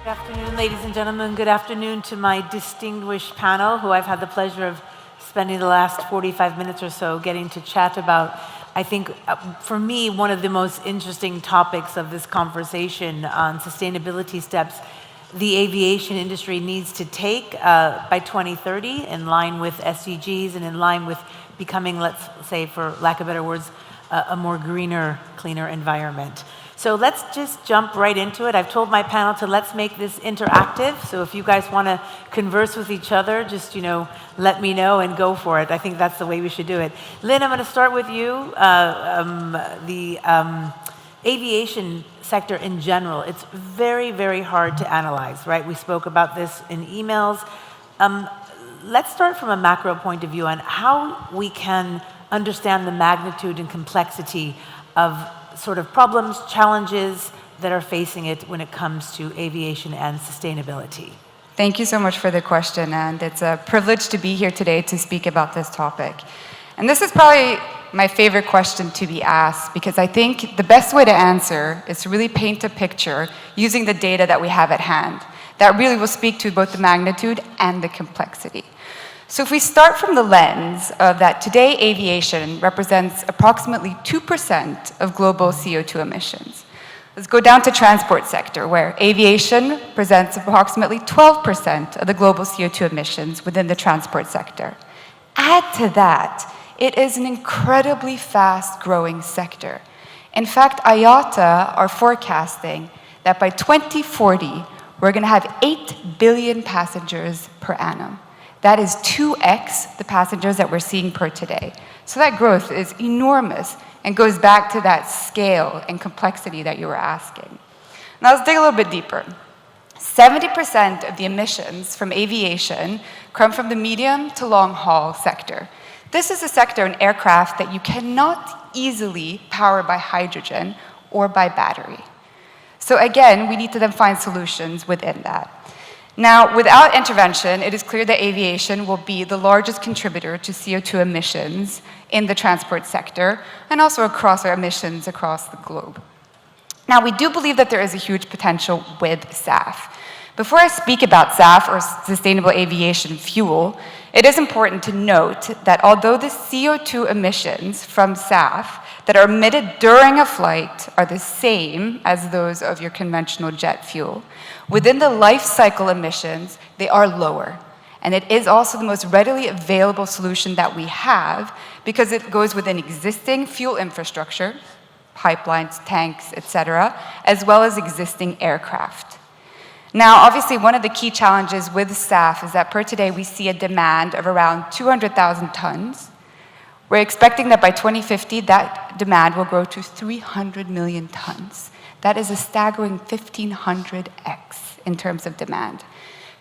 Good afternoon, ladies and gentlemen. Good afternoon to my distinguished panel, who I've had the pleasure of spending the last 45 minutes or so getting to chat about. I think, for me, one of the most interesting topics of this conversation on sustainability steps the aviation industry needs to take by 2030 in line with SDGs and in line with becoming, let's say, for lack of better words, a more greener, cleaner environment. So let's just jump right into it. I've told my panel to let's make this interactive. So if you guys want to converse with each other, just, let me know and go for it. I think that's the way we should do it. Linn, I'm going to start with you. The aviation sector in general, it's very, very hard to analyze, right? We spoke about this in emails. Let's start from a macro point of view on how we can understand the magnitude and complexity of sort of problems, challenges that are facing it when it comes to aviation and sustainability. Thank you so much for the question, and it's a privilege to be here today to speak about this topic. And this is probably my favorite question to be asked, because I think the best way to answer is to really paint a picture using the data that we have at hand that really will speak to both the magnitude and the complexity. So if we start from the lens of that today aviation represents approximately 2% of global CO2 emissions. Let's go down to transport sector, where aviation presents approximately 12% of the global CO2 emissions within the transport sector. Add to that, it is an incredibly fast-growing sector. In fact, IATA are forecasting that by 2040, we're going to have 8 billion passengers per annum. That is 2x the passengers that we're seeing per today. So that growth is enormous and goes back to that scale and complexity that you were asking. Now let's dig a little bit deeper. 70% of the emissions from aviation come from the medium to long haul sector. This is a sector in aircraft that you cannot easily power by hydrogen or by battery. So again, we need to then find solutions within that. Now, without intervention, it is clear that aviation will be the largest contributor to CO2 emissions in the transport sector and also across our emissions across the globe. Now, we do believe that there is a huge potential with SAF. Before I speak about SAF, or sustainable aviation fuel, it is important to note that although the CO2 emissions from SAF that are emitted during a flight are the same as those of your conventional jet fuel, within the life cycle emissions, they are lower. And it is also the most readily available solution that we have because it goes within existing fuel infrastructure, pipelines, tanks, etc., as well as existing aircraft. Now, obviously, one of the key challenges with SAF is that per today we see a demand of around 200,000 tons. We're expecting that by 2050, that demand will grow to 300 million tons. That is a staggering 1,500x in terms of demand.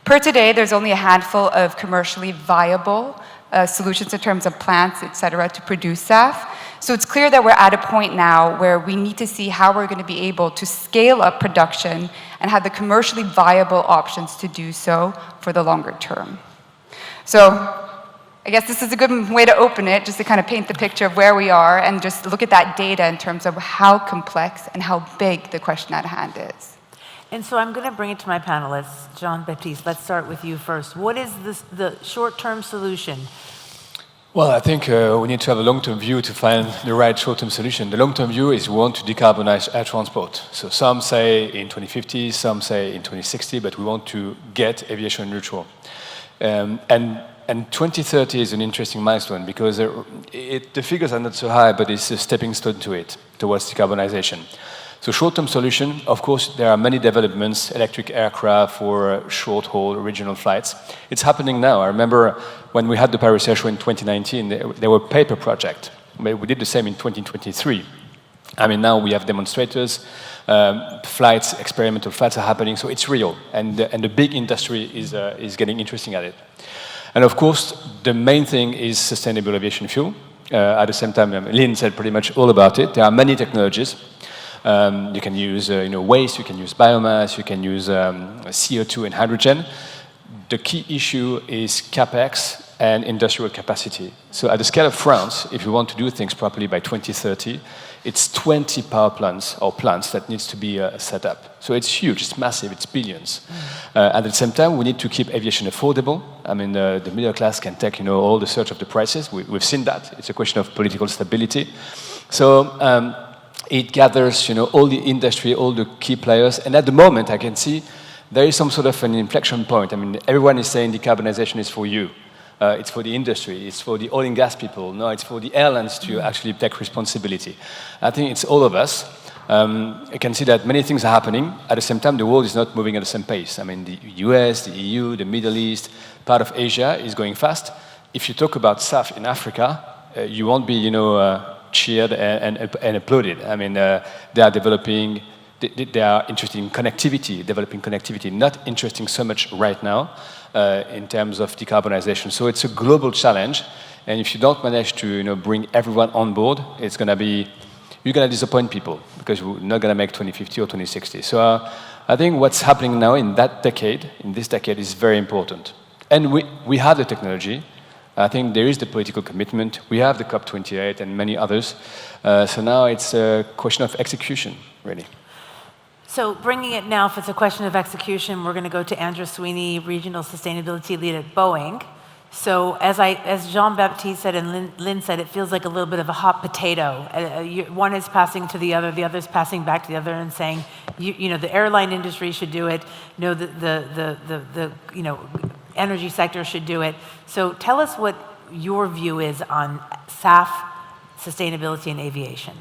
Per today, there's only a handful of commercially viable solutions in terms of plants, et cetera, to produce SAF. So it's clear that we're at a point now where we need to see how we're going to be able to scale up production and have the commercially viable options to do so for the longer term. So I guess this is a good way to open it, just to kind of paint the picture of where we are and just look at that data in terms of how complex and how big the question at hand is. And so I'm going to bring it to my panelists. Jean-Baptiste, let's start with you first. What is the short-term solution? Well, I think we need to have a long-term view to find the right short-term solution. The long-term view is we want to decarbonize air transport. So some say in 2050, some say in 2060, but we want to get aviation neutral. And 2030 is an interesting milestone because the figures are not so high, but it's a stepping stone to it, towards decarbonization. So short-term solution, of course, there are many developments, electric aircraft for short-haul regional flights. It's happening now. I remember when we had the Paris Air Show in 2019, there were paper projects. We did the same in 2023. I mean, now we have demonstrators, flights, experimental flights are happening, so it's real. And the big industry is getting interesting at it. And of course, the main thing is sustainable aviation fuel. At the same time, Linn said pretty much all about it. There are many technologies. You can use waste, you can use biomass, you can use CO2 and hydrogen. The key issue is CapEx and industrial capacity. So at the scale of France, if you want to do things properly by 2030, it's 20 power plants or plants that needs to be set up. So it's huge, it's massive, it's billions. At the same time, we need to keep aviation affordable. I mean, the middle class can take, all the surge of the prices. We've seen that. It's a question of political stability. So it gathers, all the industry, all the key players. And at the moment, I can see there is some sort of an inflection point. I mean, everyone is saying decarbonization is for you. It's for the industry, it's for the oil and gas people. No, it's for the airlines to actually take responsibility. I think it's all of us. I can see that many things are happening. At the same time, the world is not moving at the same pace. I mean, the US, the EU, the Middle East, part of Asia is going fast. If you talk about SAF in Africa, you won't be, cheered and applauded. I mean, they are developing. They are interested in connectivity, developing connectivity, not interesting so much right now in terms of decarbonization. So it's a global challenge, and if you don't manage to bring everyone on board, it's going to be, you're going to disappoint people because we're not going to make 2050 or 2060. So I think what's happening now in this decade is very important. And we have the technology. I think there is the political commitment. We have the COP28 and many others. So now it's a question of execution, really. So bringing it now, if it's a question of execution, we're going to go to Andrew Sweeney, Regional Sustainability Lead at Boeing. So as Jean-Baptiste said and Linn said, it feels like a little bit of a hot potato. One is passing to the other is passing back to the other and saying, the airline industry should do it, the energy sector should do it. So tell us what your view is on SAF, sustainability, and aviation.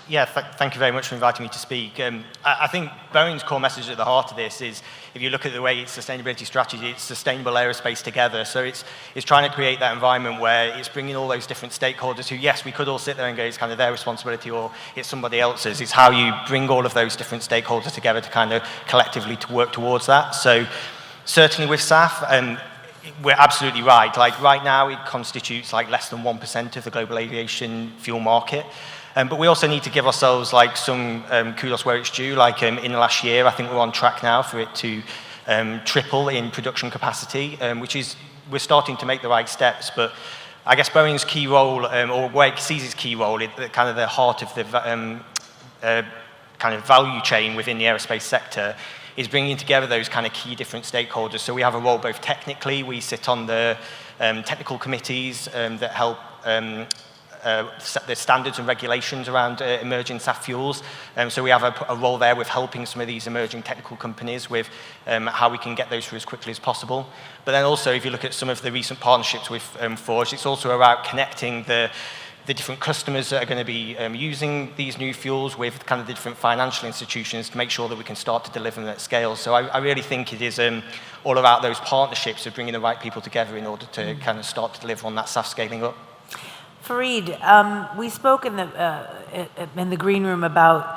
Yeah, thank you very much for inviting me to speak. I think Boeing's core message at the heart of this is, if you look at the way its sustainability strategy, it's sustainable aerospace together. So it's trying to create that environment where it's bringing all those different stakeholders who, yes, we could all sit there and go, it's kind of their responsibility or it's somebody else's. It's how you bring all of those different stakeholders together to kind of collectively to work towards that. So certainly with SAF, we're absolutely right. Like right now, it constitutes like less than 1% of the global aviation fuel market. But we also need to give ourselves like some kudos where it's due. Like in the last year, I think we're on track now for it to triple in production capacity, which is, we're starting to make the right steps. But I guess Boeing's key role, or where it sees its key role, is kind of the heart of the kind of value chain within the aerospace sector, is bringing together those kind of key different stakeholders. So we have a role both technically, we sit on the technical committees that help set the standards and regulations around emerging SAF fuels. So we have a role there with helping some of these emerging technical companies with how we can get those through as quickly as possible. But then also, if you look at some of the recent partnerships with Forge, it's also about connecting the different customers that are going to be using these new fuels with kind of the different financial institutions to make sure that we can start to deliver them at scale. So I really think it is all about those partnerships of bringing the right people together in order to kind of start to deliver on that SAF scaling up. Farid, we spoke in the green room about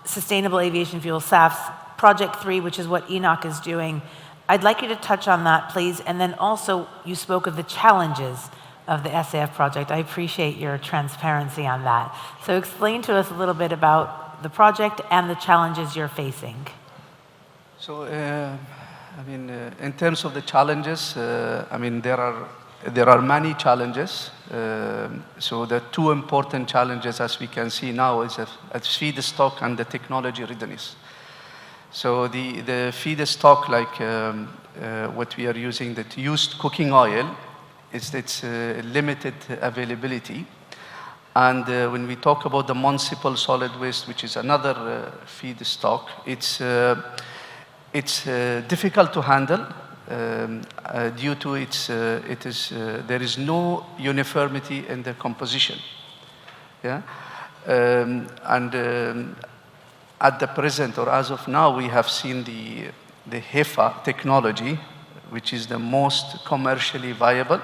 sustainable aviation fuel, SAFs, Project 3, which is what ENOC is doing. I'd like you to touch on that, please. And then also, you spoke of the challenges of the SAF project. I appreciate your transparency on that. So explain to us a little bit about the project and the challenges you're facing. So, in terms of the challenges, there are many challenges. So the two important challenges, as we can see now, is feedstock and the technology readiness. So the feedstock, like what we are using, that used cooking oil, it's limited availability. And when we talk about the municipal solid waste, which is another feedstock, it's difficult to handle. Due to there is no uniformity in the composition. Yeah, at the present, or as of now, we have seen the HEFA technology, which is the most commercially viable,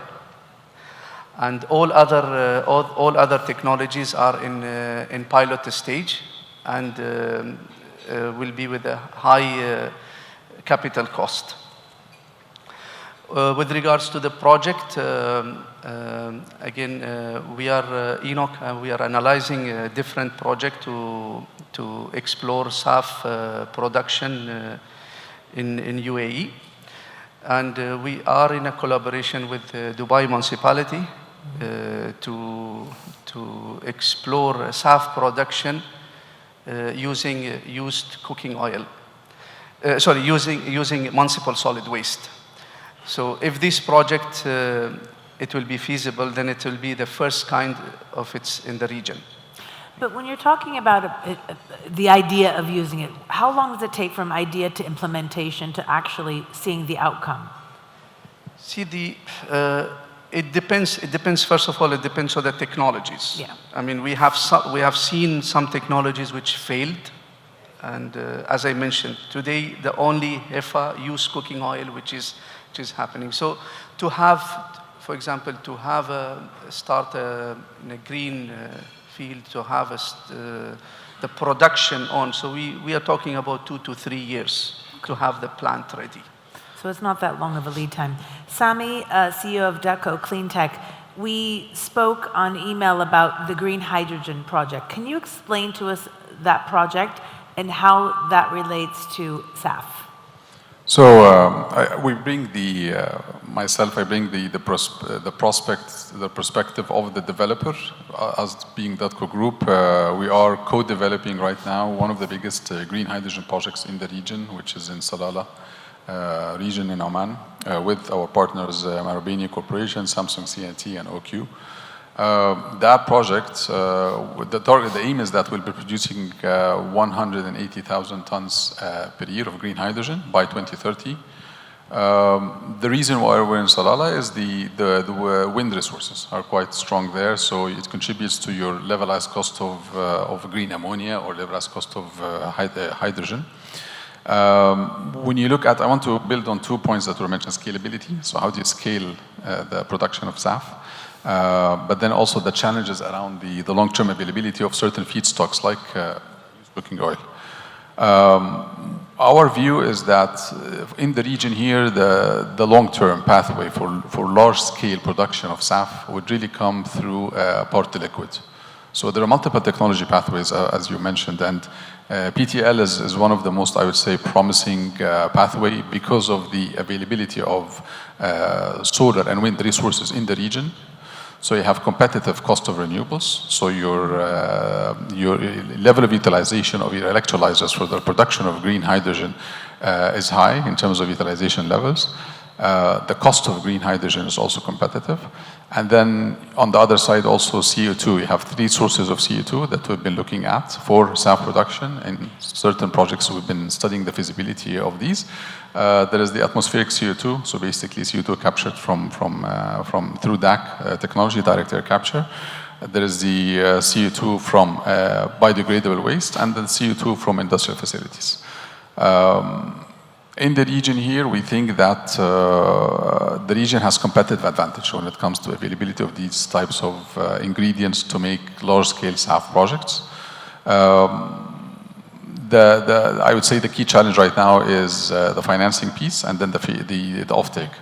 and all other technologies are in pilot stage and will be with a high capital cost. With regards to the project, again, we are ENOC, we are analyzing a different project to explore SAF production in UAE. And we are in a collaboration with the Dubai municipality to explore SAF production using used cooking oil. Using municipal solid waste. So if this project it will be feasible, then it will be the first kind of its in the region. But when you're talking about the idea of using it, how long does it take from idea to implementation to actually seeing the outcome? See, it depends. It depends. First of all, it depends on the technologies. Yeah. I mean, we have seen some technologies which failed, and as I mentioned today, the only HEFA used cooking oil which is happening. So to have, for example, start in a green field, to have the production on. So we are talking about 2 to 3 years to have the plant ready. So it's not that long of a lead time. Sami, CEO of Dutco Cleantech, we spoke on email about the green hydrogen project. Can you explain to us that project and how that relates to SAF? So we bring I bring the perspective of the developer. As being Dutco Group, we are co-developing right now one of the biggest green hydrogen projects in the region, which is in Salalah region in Oman, with our partners Marubeni Corporation, Samsung C&T, and OQ. That project, the aim is that we'll be producing 180,000 tons per year of green hydrogen by 2030. The reason why we're in Salalah is the wind resources are quite strong there, so it contributes to your levelized cost of green ammonia or levelized cost of hydrogen. When you look at, I want to build on 2 points that were mentioned: scalability. So how do you scale the production of SAF? But then also the challenges around the long-term availability of certain feedstocks like used cooking oil. Our view is that in the region here, the long-term pathway for large-scale production of SAF would really come through power-to-liquid. So there are multiple technology pathways, as you mentioned, and PTL is one of the most, I would say, promising pathway because of the availability of solar and wind resources in the region. So you have competitive cost of renewables. So your level of utilization of your electrolyzers for the production of green hydrogen is high in terms of utilization levels. The cost of green hydrogen is also competitive. And then on the other side, also CO2. You have 3 sources of CO2 that we've been looking at for SAF production. In certain projects, we've been studying the feasibility of these. There is the atmospheric CO2, so basically CO2 captured through DAC technology, direct air capture. There is the CO2 from biodegradable waste, and then CO2 from industrial facilities. In the region here, we think that the region has competitive advantage when it comes to availability of these types of ingredients to make large-scale SAF projects. I would say the key challenge right now is the financing piece and then the offtake.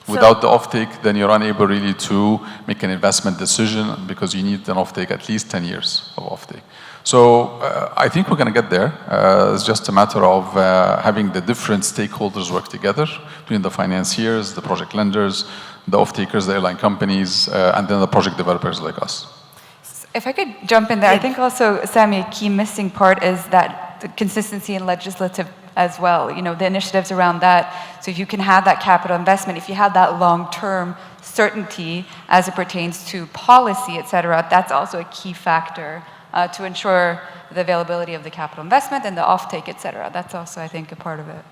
Without the offtake, then you're unable really to make an investment decision because you need an offtake at least 10 years of offtake. So I think we're going to get there. It's just a matter of having the different stakeholders work together between the financiers, the project lenders, the off-takers, the airline companies, and then the project developers like us. If I could jump in there, I think also, Sami, a key missing part is that the consistency in legislative as well, you know, the initiatives around that. So if you can have that capital investment, if you have that long-term certainty as it pertains to policy, et cetera, that's also a key factor to ensure the availability of the capital investment and the offtake, et cetera. That's also, I think, a part of it.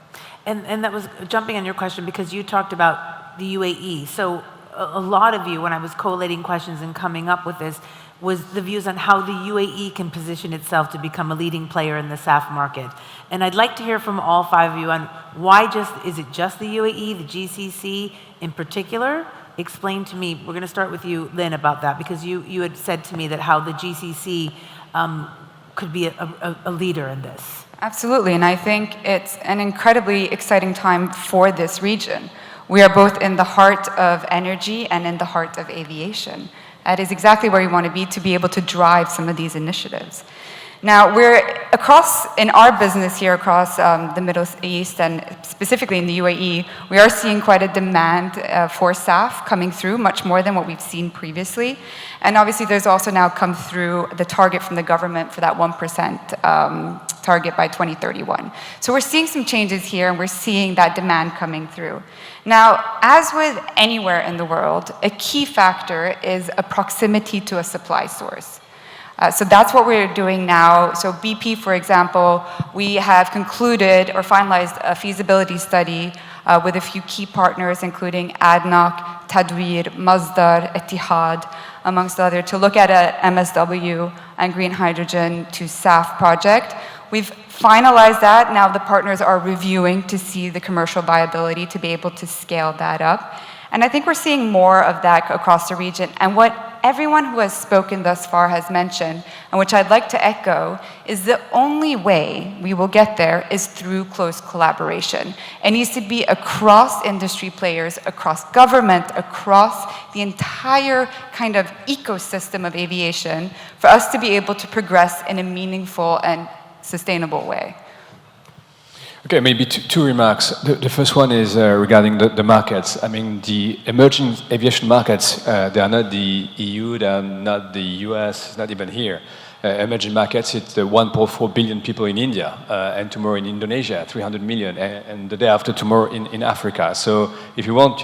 And that was jumping on your question because you talked about the UAE. So a lot of you, when I was collating questions and coming up with this, was the views on how the UAE can position itself to become a leading player in the SAF market. And I'd like to hear from all 5 of you on why is it just the UAE, the GCC in particular? Explain to me, we're going to start with you, Linn, about that, because you had said to me that how the GCC could be a leader in this. Absolutely, and I think it's an incredibly exciting time for this region. We are both in the heart of energy and in the heart of aviation. That is exactly where we want to be able to drive some of these initiatives. Now, in our business here across the Middle East and specifically in the UAE, we are seeing quite a demand for SAF coming through, much more than what we've seen previously. And obviously, there's also now come through the target from the government for that 1% target by 2031. So we're seeing some changes here, and we're seeing that demand coming through. Now, as with anywhere in the world, a key factor is a proximity to a supply source. So that's what we're doing now. So BP, for example, we have concluded or finalized a feasibility study with a few key partners, including ADNOC, Tadweer, Masdar, Etihad, amongst others, to look at a MSW and green hydrogen to SAF project. We've finalized that. Now the partners are reviewing to see the commercial viability to be able to scale that up. And I think we're seeing more of that across the region. And what everyone who has spoken thus far has mentioned, and which I'd like to echo, is the only way we will get there is through close collaboration. It needs to be across industry players, across government, across the entire kind of ecosystem of aviation for us to be able to progress in a meaningful and sustainable way. Okay, maybe two remarks. The first one is regarding the markets. I mean, the emerging aviation markets, they are not the EU, they are not the US, not even here. Emerging markets, it's the 1.4 billion people in India, and tomorrow in Indonesia, 300 million, and the day after tomorrow in Africa. So if you want,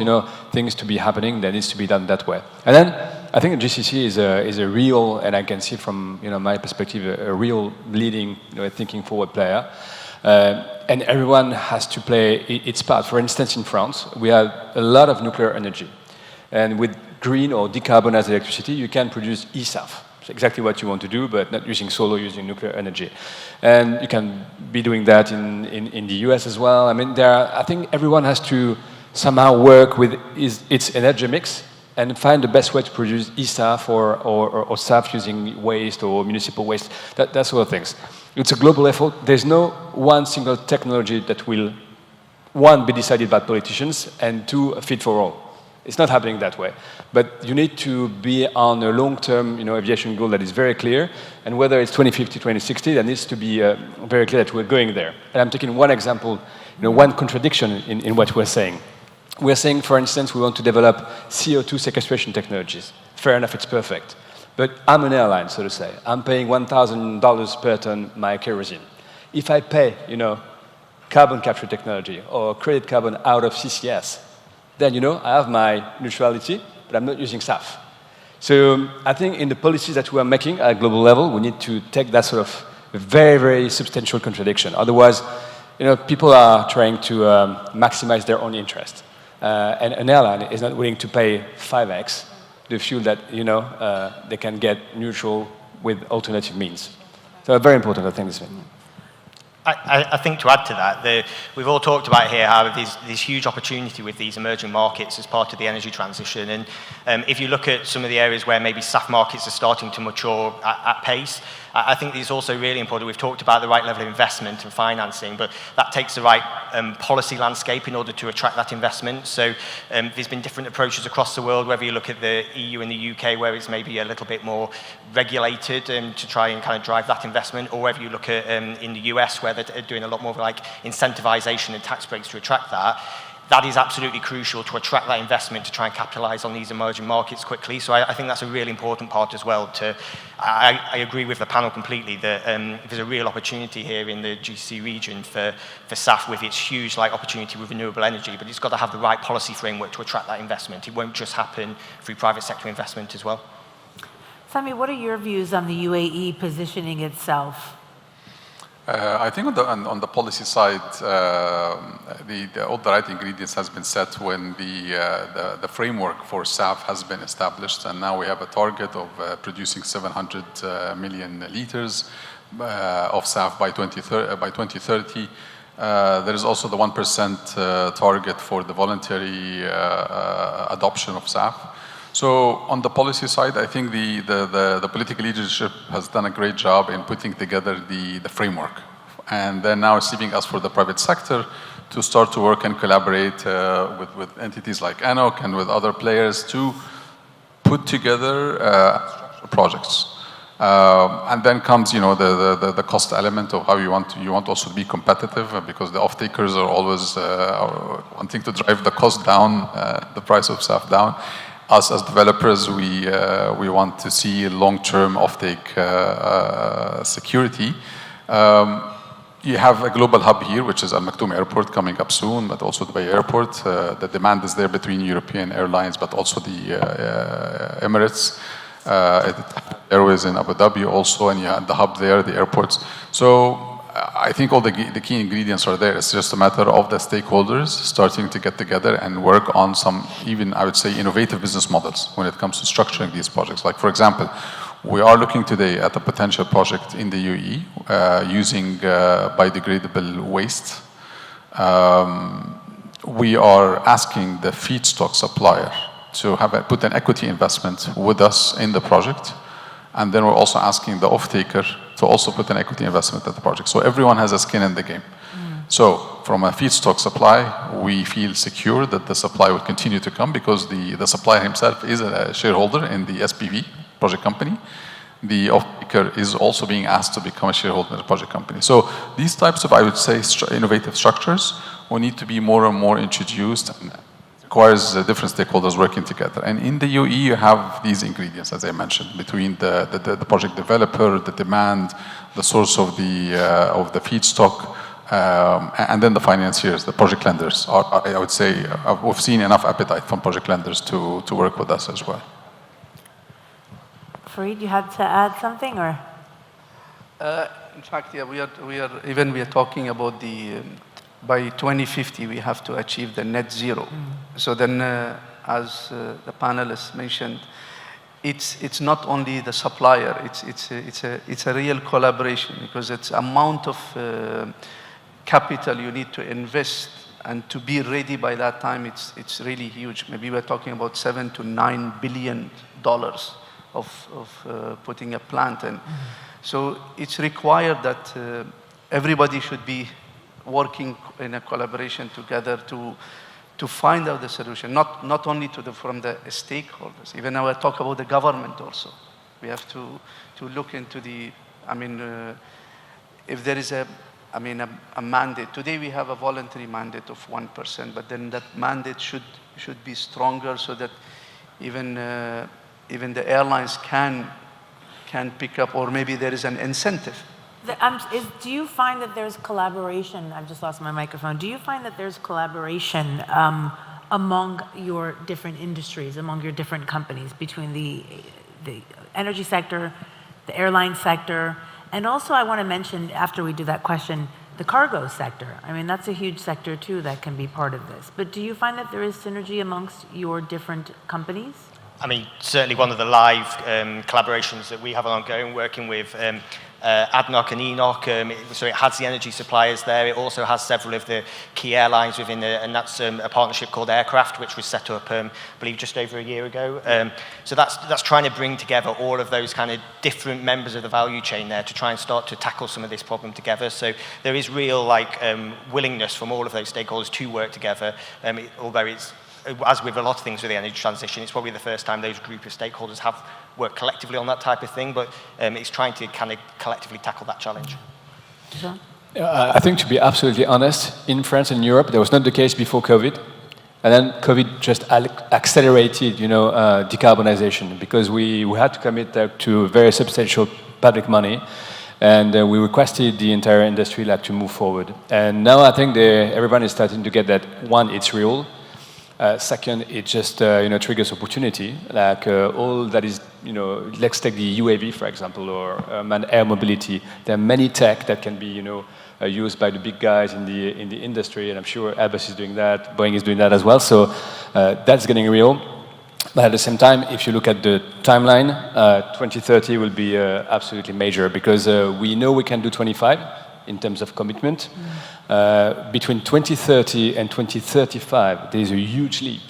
things to be happening, that needs to be done that way. And then I think GCC is a real, and I can see from my perspective, a real leading, thinking forward player. And everyone has to play its part. For instance, in France, we have a lot of nuclear energy. And with green or decarbonized electricity, you can produce eSAF. It's exactly what you want to do, but not using solar, using nuclear energy. And you can be doing that in the US as well. I mean, I think everyone has to somehow work with its energy mix and find the best way to produce eSAF or SAF using waste or municipal waste, that sort of things. It's a global effort. There's no one single technology that will, one, be decided by politicians, and two, fit for all. It's not happening that way. But you need to be on a long-term aviation goal that is very clear, and whether it's 2050, 2060, that needs to be very clear that we're going there. And I'm taking one example, one contradiction in what we're saying. We're saying, for instance, we want to develop CO2 sequestration technologies. Fair enough, it's perfect. But I'm an airline, so to say. I'm paying $1,000 per ton my kerosene. If I pay, carbon capture technology or credit carbon out of CCS, then, I have my neutrality, but I'm not using SAF. So I think in the policies that we are making at a global level, we need to take that sort of very, very substantial contradiction. Otherwise, people are trying to maximize their own interest. And an airline is not willing to pay 5x the fuel that, they can get neutral with alternative means. So very important, I think, this thing. I think to add to that, we've all talked about here how there's huge opportunity with these emerging markets as part of the energy transition. And if you look at some of the areas where maybe SAF markets are starting to mature at pace, I think it's also really important. We've talked about the right level of investment and financing, but that takes the right policy landscape in order to attract that investment. So there's been different approaches across the world, whether you look at the EU and the UK, where it's maybe a little bit more regulated to try and kind of drive that investment, or whether you look at in the US, where they're doing a lot more like incentivization and tax breaks to attract that. That is absolutely crucial to attract that investment to try and capitalize on these emerging markets quickly. So I think that's a really important part as well. I agree with the panel completely that there's a real opportunity here in the GCC region for SAF with its huge opportunity with renewable energy, but it's got to have the right policy framework to attract that investment. It won't just happen through private sector investment as well. Sami, what are your views on the UAE positioning itself? I think on the policy side, all the right ingredients has been set when the framework for SAF has been established, and now we have a target of producing 700 million liters of SAF by 2030. There is also the 1% target for the voluntary adoption of SAF. So on the policy side, I think the political leadership has done a great job in putting together the framework. And they're now receiving us for the private sector to start to work and collaborate with entities like ENOC and with other players to put together projects. And then comes, the cost element of how you want also to be competitive, because the off-takers are always wanting to drive the cost down, the price of SAF down. Us as developers, we want to see long-term off-take security. You have a global hub here, which is Al Maktoum Airport coming up soon, but also Dubai Airport. The demand is there between European airlines, but also the Emirates. Airways in Abu Dhabi also, and you have the hub there, the airports. So I think all the key ingredients are there. It's just a matter of the stakeholders starting to get together and work on some, even I would say, innovative business models when it comes to structuring these projects. Like, for example, we are looking today at a potential project in the UAE using biodegradable waste. We are asking the feedstock supplier to put an equity investment with us in the project. And then we're also asking the off-taker to also put an equity investment at the project. So everyone has a skin in the game. So from a feedstock supply, we feel secure that the supply will continue to come because the supplier himself is a shareholder in the SPV, project company. The off-taker is also being asked to become a shareholder in the project company. So these types of, I would say, innovative structures will need to be more and more introduced, and requires different stakeholders working together. And in the UAE, you have these ingredients, as I mentioned, between the project developer, the demand, the source of the feedstock, and then the financiers, the project lenders. I would say we've seen enough appetite from project lenders to work with us as well. Farid, you had to add something, or? In fact, yeah, we are talking about by 2050, we have to achieve the net zero. So then, as the panelists mentioned, it's not only the supplier, it's a real collaboration, because it's amount of capital you need to invest, and to be ready by that time, it's really huge. Maybe we're talking about $7 to $9 billion of putting a plant in. So it's required that everybody should be working in a collaboration together to find out the solution, not only from the stakeholders. Even now I talk about the government also. We have to look into if there is a mandate. Today we have a voluntary mandate of 1%, but then that mandate should be stronger, so that even the airlines can pick up, or maybe there is an incentive. Do you find that there's collaboration? I've just lost my microphone. Do you find that there's collaboration among your different industries, among your different companies, between the energy sector, the airline sector, and also I want to mention, after we do that question, the cargo sector? I mean, that's a huge sector too that can be part of this. But do you find that there is synergy amongst your different companies? I mean, certainly one of the live collaborations that we have ongoing, working with ADNOC and ENOC, so it has the energy suppliers there. It also has several of the key airlines within and that's a partnership called Aircraft, which was set up, I believe, just over a year ago. So that's trying to bring together all of those kind of different members of the value chain there to try and start to tackle some of this problem together. So there is real willingness from all of those stakeholders to work together, although it's, as with a lot of things with the energy transition, it's probably the first time those group of stakeholders have worked collectively on that type of thing, but it's trying to kind of collectively tackle that challenge. I think, to be absolutely honest, in France and Europe, that was not the case before COVID. And then COVID just accelerated, decarbonization, because we had to commit to very substantial public money, and we requested the entire industry to move forward. And now I think everyone is starting to get that, one, it's real. Second, it just triggers opportunity, all that is, let's take the UAV, for example, or manned air mobility. There are many tech that can be, used by the big guys in the industry, and I'm sure Airbus is doing that, Boeing is doing that as well. So that's getting real. But at the same time, if you look at the timeline, 2030 will be absolutely major, because we know we can do 25 in terms of commitment. Between 2030 and 2035, there is a huge leap.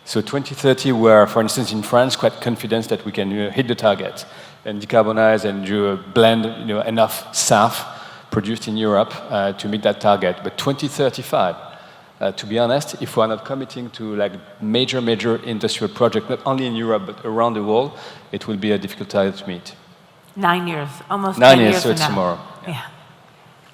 So 2030, we're, for instance, in France, quite confident that we can hit the target and decarbonize and blend enough SAF produced in Europe to meet that target. But 2035, to be honest, if we're not committing to major industrial project, not only in Europe but around the world, it will be a difficult target to meet. 9 years, almost 9 10 years, years so from it's now. tomorrow. Yeah.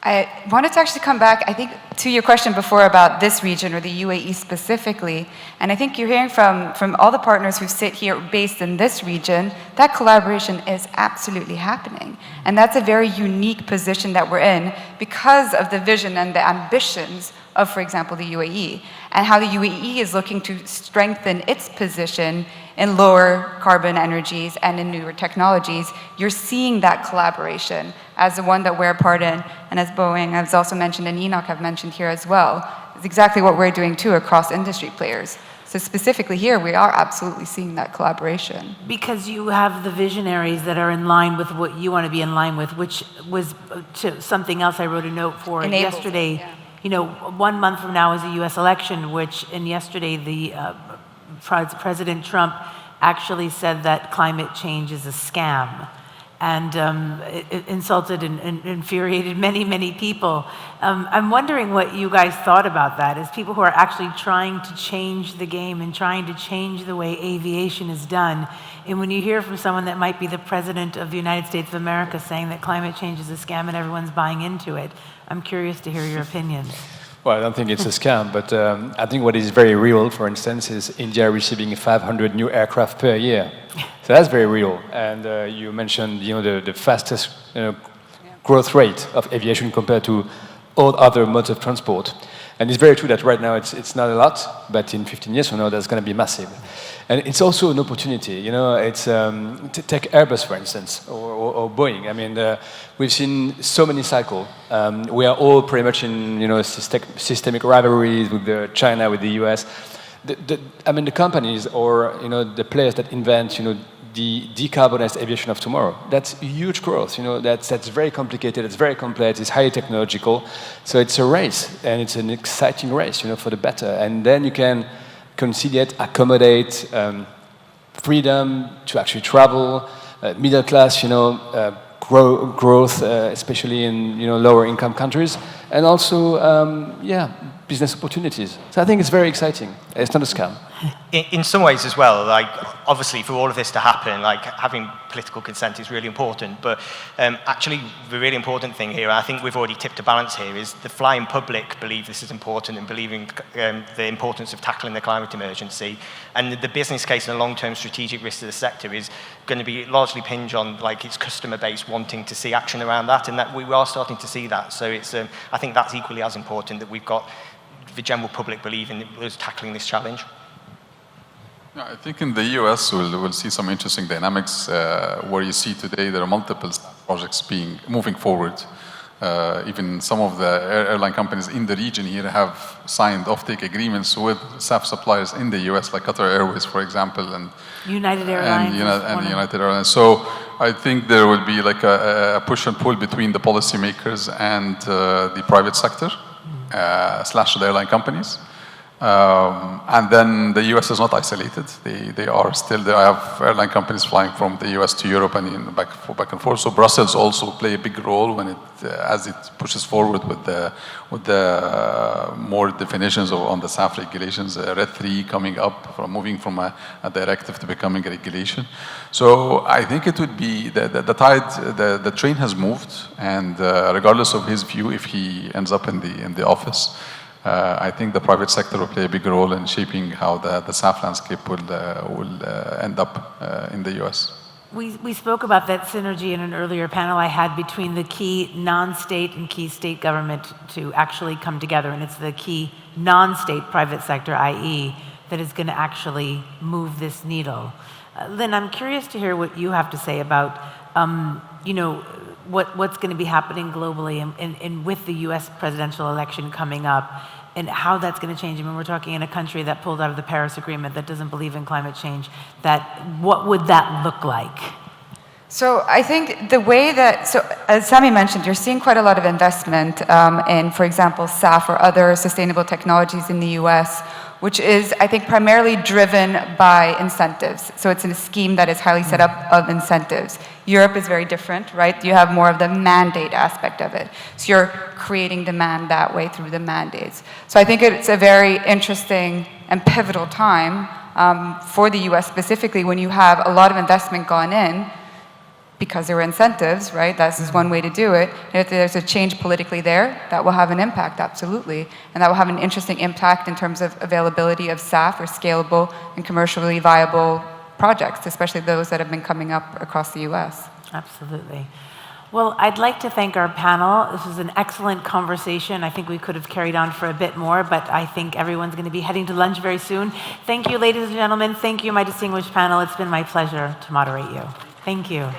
I wanted to actually come back, I think, to your question before about this region or the UAE specifically. And I think you're hearing from all the partners who sit here based in this region, that collaboration is absolutely happening. And that's a very unique position that we're in because of the vision and the ambitions of, for example, the UAE, and how the UAE is looking to strengthen its position in lower carbon energies and in newer technologies. You're seeing that collaboration as the one that we're a part in, and as Boeing has also mentioned, and ENOC have mentioned here as well. It's exactly what we're doing too across industry players. So specifically here, we are absolutely seeing that collaboration. Because you have the visionaries that are in line with what you want to be in line with, which was something else I wrote a note for Enabled, yesterday. yeah. You know, 1 month from now is the U.S. election, and yesterday the President Trump actually said that climate change is a scam, and it insulted and infuriated many, many people. I'm wondering what you guys thought about that, as people who are actually trying to change the game and trying to change the way aviation is done. And when you hear from someone that might be the President of the United States of America saying that climate change is a scam and everyone's buying into it, I'm curious to hear your opinions. Well, I don't think it's a scam, but I think what is very real, for instance, is India receiving 500 new aircraft per year. So that's very real. And you mentioned, the fastest growth rate of aviation compared to all other modes of transport. And it's very true that right now it's not a lot, but in 15 years from now, that's going to be massive. And it's also an opportunity. It's take Airbus, for instance, or Boeing. I mean, we've seen so many cycles. We are all pretty much in, systemic rivalries with China, with the US. The companies or, the players that invent, the decarbonized aviation of tomorrow, that's huge growth. That's very complicated, it's very complex, it's highly technological. So it's a race, and it's an exciting race, for the better. And then you can conciliate, accommodate freedom to actually travel, middle class, growth, especially in lower income countries, and also business opportunities. So I think it's very exciting. It's not a scam. In some ways as well, obviously for all of this to happen, having political consent is really important, but actually the really important thing here, I think we've already tipped a balance here, is the flying public believe this is important and believing the importance of tackling the climate emergency, and the business case and the long-term strategic risk to the sector is going to be largely hinge on its customer base wanting to see action around that, and that we are starting to see that. So it's I think that's equally as important, that we've got the general public believing us tackling this challenge. Yeah, I think in the US we'll see some interesting dynamics where you see today there are multiple projects moving forward. Even some of the airline companies in the region here have signed offtake agreements with SAF suppliers in the US, like Qatar Airways, for example, and United Airlines. And United Airlines. So I think there will be a push and pull between the policymakers and the private sector / the airline companies. And then the US is not isolated. They are still there. I have airline companies flying from the US to Europe and back and forth. So Brussels also play a big role when as it pushes forward with the more definitions on the SAF regulations. RED 3 coming up, moving from a directive to becoming a regulation. So I think it would be the tide. The train has moved, and regardless of his view, if he ends up in the office. I think the private sector will play a big role in shaping how the SAF landscape will end up in the US. We spoke about that synergy in an earlier panel I had between the key non-state and key state government to actually come together, and it's the key non-state private sector, i.e., that is going to actually move this needle. Linn, I'm curious to hear what you have to say about, what's going to be happening globally and with the U.S. presidential election coming up, and how that's going to change. I mean, we're talking in a country that pulled out of the Paris Agreement, that doesn't believe in climate change. What would that look like? So I think the way that, as Sami mentioned, you're seeing quite a lot of investment in, for example, SAF or other sustainable technologies in the US, which is, I think, primarily driven by incentives. So it's a scheme that is highly set up of incentives. Europe is very different, right? You have more of the mandate aspect of it. So you're creating demand that way through the mandates. So I think it's a very interesting and pivotal time for the US specifically, when you have a lot of investment gone in, because there were incentives, right? This is one way to do it. And if there's a change politically there, that will have an impact, absolutely. And that will have an interesting impact in terms of availability of SAF or scalable and commercially viable projects, especially those that have been coming up across the US. Absolutely. Well, I'd like to thank our panel. This was an excellent conversation. I think we could have carried on for a bit more, but I think everyone's going to be heading to lunch very soon. Thank you, ladies and gentlemen. Thank you, my distinguished panel. It's been my pleasure to moderate you. Thank you.